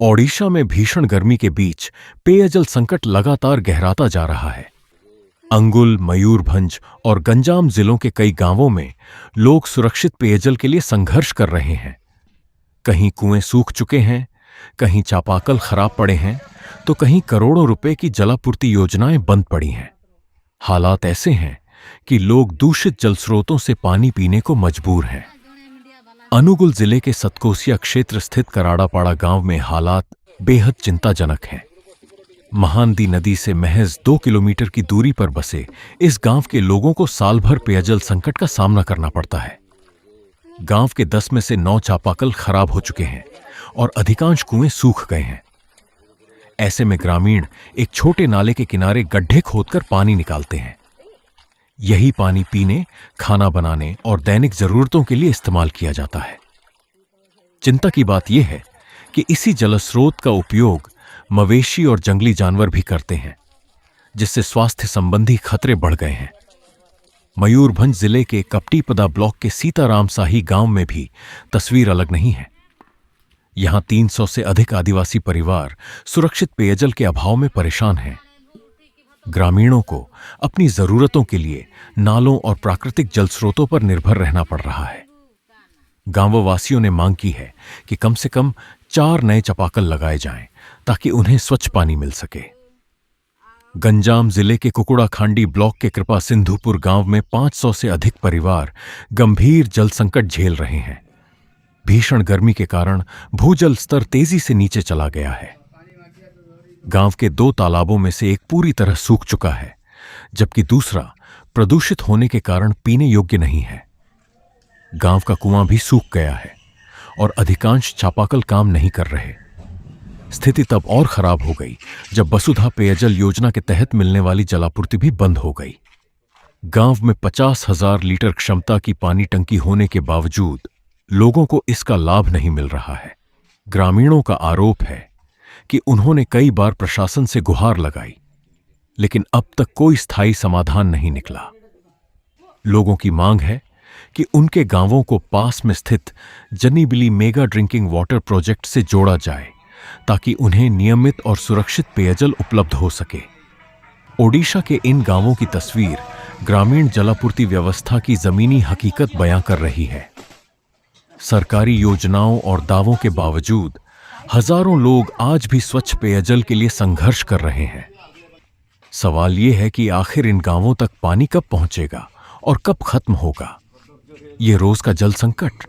ओडिशा में भीषण गर्मी के बीच पेयजल संकट लगातार गहराता जा रहा है। अंगुल, मयूरभंज और गंजाम जिलों के कई गांवों में लोग सुरक्षित पेयजल के लिए संघर्ष कर रहे हैं। कहीं कुएं सूख चुके हैं, कहीं चापाकल खराब पड़े हैं, तो कहीं करोड़ों रुपए की जलापूर्ति योजनाएं बंद पड़ी हैं। हालात ऐसे हैं कि लोग दूषित जल स्रोतों से पानी पीने को मजबूर हैं। अनुगुल जिले के सतकोसिया क्षेत्र स्थित कराड़ापाड़ा गांव में हालात बेहद चिंताजनक हैं। महानदी नदी से महज 2 किलोमीटर की दूरी पर बसे इस गांव के लोगों को साल भर पेयजल संकट का सामना करना पड़ता है। गांव के 10 में से 9 चापाकल खराब हो चुके हैं और अधिकांश कुएं सूख गए हैं। ऐसे में ग्रामीण एक छोटे नाले के किनारे गड्ढे खोदकर पानी निकालते हैं। यही पानी पीने, खाना बनाने और दैनिक जरूरतों के लिए इस्तेमाल किया जाता है। चिंता की बात यह है कि इसी जलस्रोत का उपयोग मवेशी और जंगली जानवर भी करते हैं, जिससे स्वास्थ्य संबंधी खतरे बढ़ गए हैं। मयूरभंज जिले के कपटीपदा ब्लॉक के सीताराम साही गांव में भी तस्वीर अलग नहीं है। यहां 300 से अधिक आदिवासी परिवार सुरक्षित पेयजल के अभाव में परेशान हैं। ग्रामीणों को अपनी जरूरतों के लिए नालों और प्राकृतिक जल स्रोतों पर निर्भर रहना पड़ रहा है। गांववासियों ने मांग की है कि कम से कम 4 नए चापाकल लगाए जाएं ताकि उन्हें स्वच्छ पानी मिल सके। गंजाम जिले के कुकुड़ाखांडी ब्लॉक के कृपा सिंधुपुर गांव में 500 से अधिक परिवार गंभीर जल संकट झेल रहे हैं। भीषण गर्मी के कारण भूजल स्तर तेजी से नीचे चला गया है। गांव के 2 तालाबों में से एक पूरी तरह सूख चुका है, जबकि दूसरा प्रदूषित होने के कारण पीने योग्य नहीं है। गांव का कुआं भी सूख गया है और अधिकांश चापाकल काम नहीं कर रहे। स्थिति तब और खराब हो गई जब वसुधा पेयजल योजना के तहत मिलने वाली जलापूर्ति भी बंद हो गई। गांव में 50,000 लीटर क्षमता की पानी टंकी होने के बावजूद लोगों को इसका लाभ नहीं मिल रहा है। ग्रामीणों का आरोप है कि उन्होंने कई बार प्रशासन से गुहार लगाई, लेकिन अब तक कोई स्थायी समाधान नहीं निकला। लोगों की मांग है कि उनके गांवों को पास में स्थित जनीबिली मेगा ड्रिंकिंग वाटर प्रोजेक्ट से जोड़ा जाए ताकि उन्हें नियमित और सुरक्षित पेयजल उपलब्ध हो सके। ओडिशा के इन गांवों की तस्वीर ग्रामीण जलापूर्ति व्यवस्था की जमीनी हकीकत बयां कर रही है। सरकारी योजनाओं और दावों के बावजूद हजारों लोग आज भी स्वच्छ पेयजल के लिए संघर्ष कर रहे हैं। सवाल यह है कि आखिर इन गांवों तक पानी कब पहुंचेगा और कब खत्म होगा ये रोज का जल संकट।